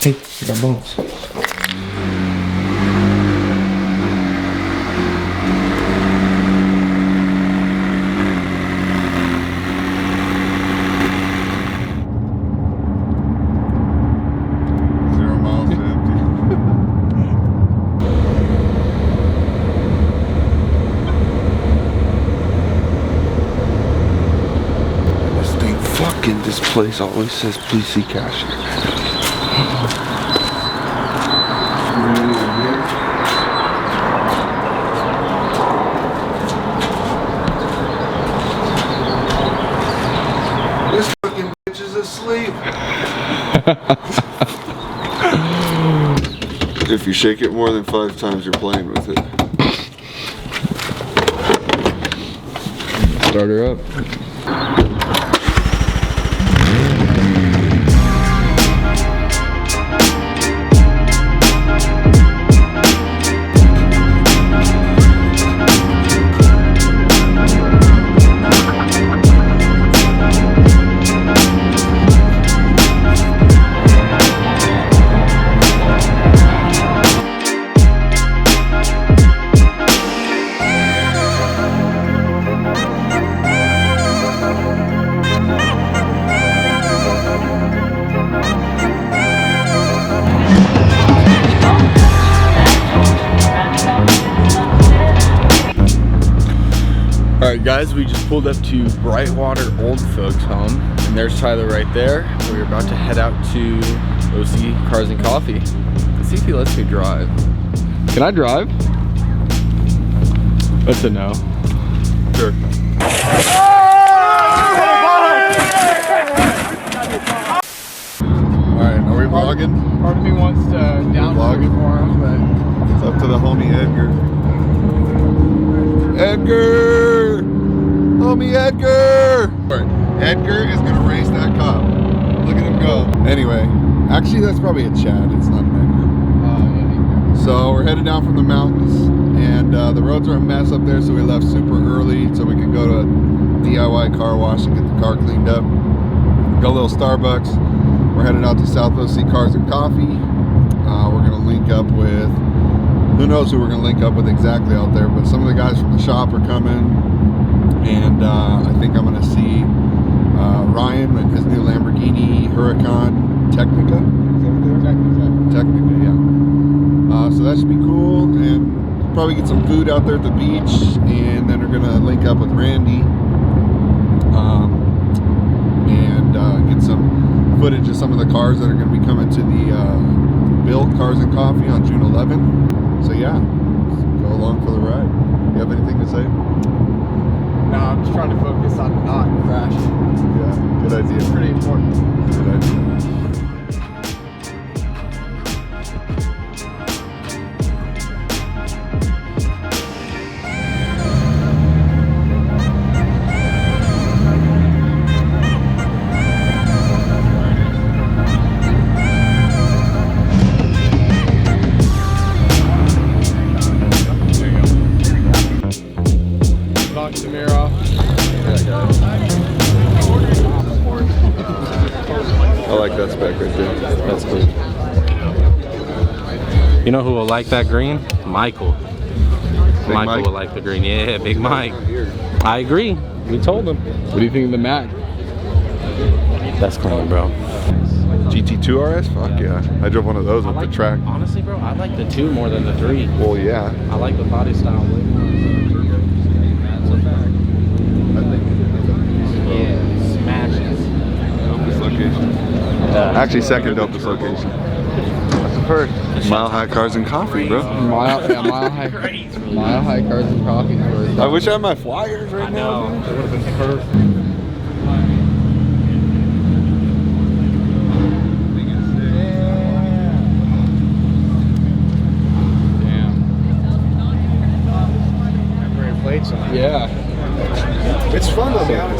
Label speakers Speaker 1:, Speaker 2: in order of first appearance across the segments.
Speaker 1: Hey, we got bones.
Speaker 2: This place always says please see cashier. This fucking bitch is asleep. If you shake it more than 5 times, you're playing with it. Start her up. Alright guys, we just pulled up to Brightwater Old Folks Home, and there's Tyler right there. We're about to head out to OC Cars and Coffee. Let's see if he lets me drive. Can I drive? That's a no. Sure. Alright, are we vlogging?
Speaker 1: Part of me wants to download for him, but
Speaker 2: it's up to the homie Edgar. Edgar! Homie Edgar! Edgar is gonna race that cop. Look at him go. Anyway, actually that's probably a Chad, it's not an Edgar. So we're headed down from the mountains, and the roads are a mess up there, so we left super early so we could go to a DIY car wash and get the car cleaned up. Got a little Starbucks. We're headed out to South OC Cars and Coffee. We're gonna link up with, who knows who we're gonna link up with exactly out there, but some of the guys from the shop are coming, and I think I'm gonna see Ryan and his new Lamborghini Huracan Technica. Technica, yeah. So that should be cool, and probably get some food out there at the beach, and then we're gonna link up with Randy and get some footage of some of the cars that are gonna be coming to the Build Cars and Coffee on June 11th. So yeah, go along for the ride. You have anything to say?
Speaker 1: no, I'm just trying to focus on not crashing.
Speaker 2: Yeah, good idea.
Speaker 1: It's pretty important.
Speaker 2: Good idea.
Speaker 1: The mirror off.
Speaker 2: I like that spec right there.
Speaker 3: That's cool. You know who will like that green? Michael. Michael
Speaker 2: Mike?
Speaker 3: will like the green. Yeah, Big Mike. I agree. We told him.
Speaker 1: What do you think of the Mac?
Speaker 3: That's clean, bro.
Speaker 2: GT2 RS? Fuck yeah. I drove one of those off the track.
Speaker 3: Honestly, bro, I like the 2 more than the 3.
Speaker 2: Well, yeah.
Speaker 3: I like the body style way more. Yeah, smashes.
Speaker 2: Dopest location. Actually, second dopest location. That's the first. Mile High Cars and Coffee, bro.
Speaker 1: Mile High Cars and Coffee.
Speaker 2: I wish I had my flyers right now.
Speaker 3: It would have been perfect.
Speaker 1: Yeah.
Speaker 4: It's fun though, man.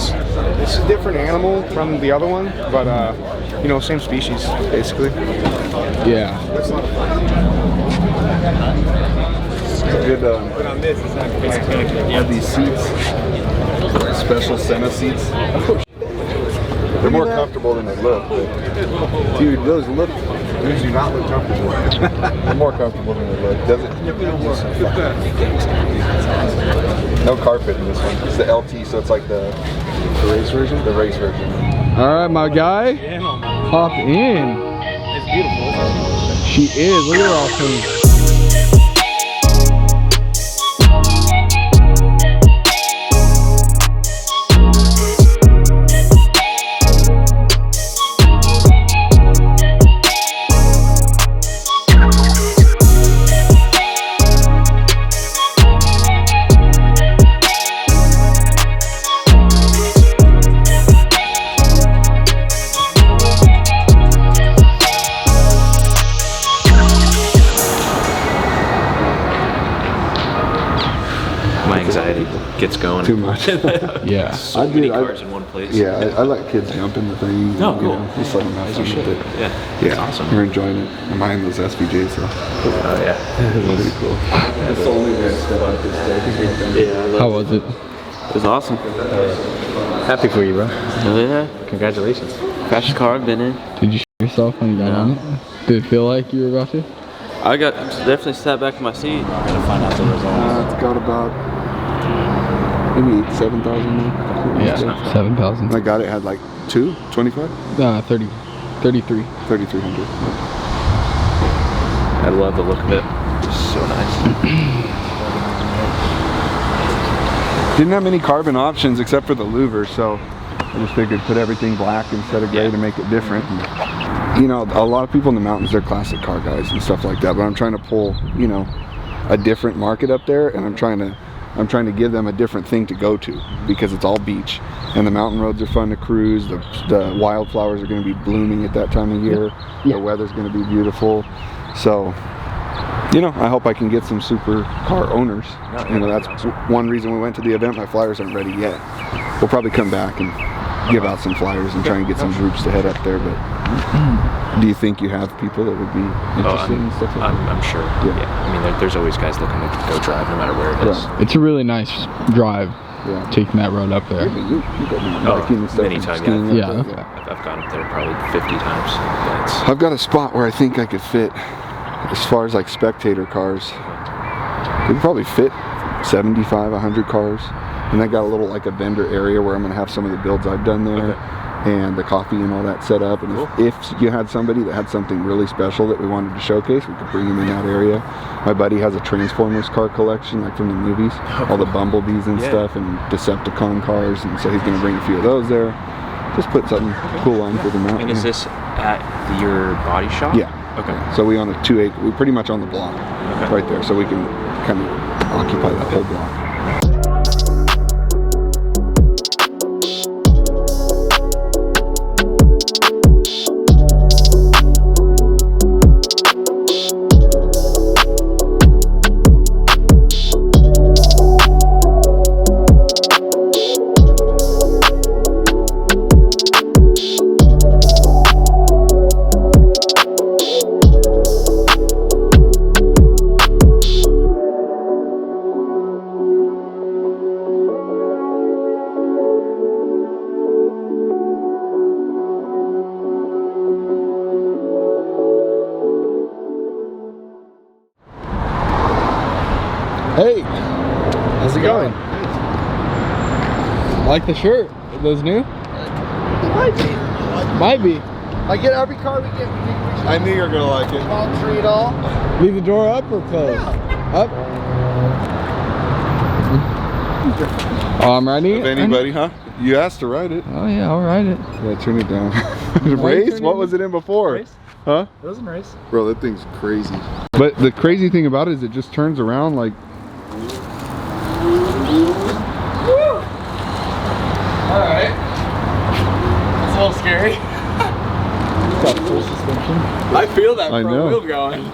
Speaker 4: It's a different animal from the other one, but you know, same species basically.
Speaker 1: Yeah.
Speaker 2: It's good. Have these seats, special Senna seats. They're more comfortable than they look. But, dude, those do not look comfortable. They're more comfortable than they look. Does it? No carpet in this one. It's the LT, so it's like the race version. The race version.
Speaker 5: All right, my guy. Hop in.
Speaker 3: It's beautiful.
Speaker 5: She is. Look at her all clean.
Speaker 3: My anxiety gets going.
Speaker 2: Too much.
Speaker 5: Yeah.
Speaker 3: So many cars in one place.
Speaker 2: Yeah, I let kids jump in the thing.
Speaker 3: Oh, cool.
Speaker 2: Just let them have fun with it.
Speaker 3: Yeah.
Speaker 2: Yeah,
Speaker 3: awesome.
Speaker 2: We're enjoying it. I'm buying those SVJs, so.
Speaker 3: Oh yeah.
Speaker 2: Pretty cool. That's the only way I step out this day.
Speaker 3: Yeah.
Speaker 5: How was it?
Speaker 3: It was awesome.
Speaker 5: Happy for you, bro.
Speaker 3: Yeah. Congratulations. Fastest car I've been in.
Speaker 5: Did you shoot yourself when you got on it? Did it feel like you were about to?
Speaker 3: I definitely sat back in my seat. I'm gonna find out the results.
Speaker 2: It's got about maybe 7,000 now.
Speaker 5: Yeah, 7,000.
Speaker 2: I got it, had like 25?
Speaker 5: 33.
Speaker 2: 3,300.
Speaker 3: I love the look of it. It's so nice.
Speaker 2: Didn't have many carbon options except for the louver, so I just figured put everything black instead of gray to make it different. And, you know, a lot of people in the mountains, they're classic car guys and stuff like that, but I'm trying to pull, you know, a different market up there, and I'm trying to give them a different thing to go to, because it's all beach and the mountain roads are fun to cruise. The wildflowers are going to be blooming at that time of year. The weather's going to be beautiful. So, you know, I hope I can get some super car owners. You know, that's one reason we went to the event. My flyers aren't ready yet. We'll probably come back and give out some flyers and try and get some groups to head up there. But do you think you have people that would be interested in stuff like that?
Speaker 3: I'm sure. Yeah. I mean, there's always guys looking to go drive no matter where it is.
Speaker 5: It's a really nice drive.
Speaker 2: Yeah.
Speaker 5: Taking that road up there.
Speaker 2: You got biking and stuff
Speaker 3: many
Speaker 2: and
Speaker 3: times,
Speaker 2: skiing
Speaker 5: yeah.
Speaker 2: up there.
Speaker 5: Yeah.
Speaker 3: I've gone up there probably 50 times. Yeah,
Speaker 2: I've got a spot where I think I could fit, as far as like spectator cars, we could probably fit 75, 100 cars. And I got a little like a vendor area where I'm going to have some of the builds I've done there. And the coffee and all that set up. And if you had somebody that had something really special that we wanted to showcase, we could bring them in that area. My buddy has a Transformers car collection, like from the movies, all the Bumblebees and stuff, and Decepticon cars, and so he's going to bring a few of those there. Just put something cool on for the mountain.
Speaker 3: And is this at your body shop?
Speaker 2: Yeah.
Speaker 3: Okay.
Speaker 2: So we own a 2-acre, we're pretty much on the block right there, so we can kind of occupy that whole block.
Speaker 5: Hey, how's it going? Like the shirt? Are those new? Might be.
Speaker 1: I get every car we get.
Speaker 2: I knew you were going to like it.
Speaker 1: All treat all.
Speaker 5: Leave the door up or closed? Up? Oh, I'm riding it?
Speaker 2: If anybody, huh? You asked to ride it.
Speaker 5: Oh yeah, I'll ride it.
Speaker 2: Yeah, turn it down. Race? What was it in before?
Speaker 1: Race?
Speaker 2: Huh?
Speaker 1: It was in race.
Speaker 2: Bro, that thing's crazy. But the crazy thing about it is it just turns around like...
Speaker 1: Alright. It's a little scary.
Speaker 5: Got full suspension.
Speaker 1: I feel that
Speaker 2: I
Speaker 1: front
Speaker 2: know.
Speaker 1: wheel going.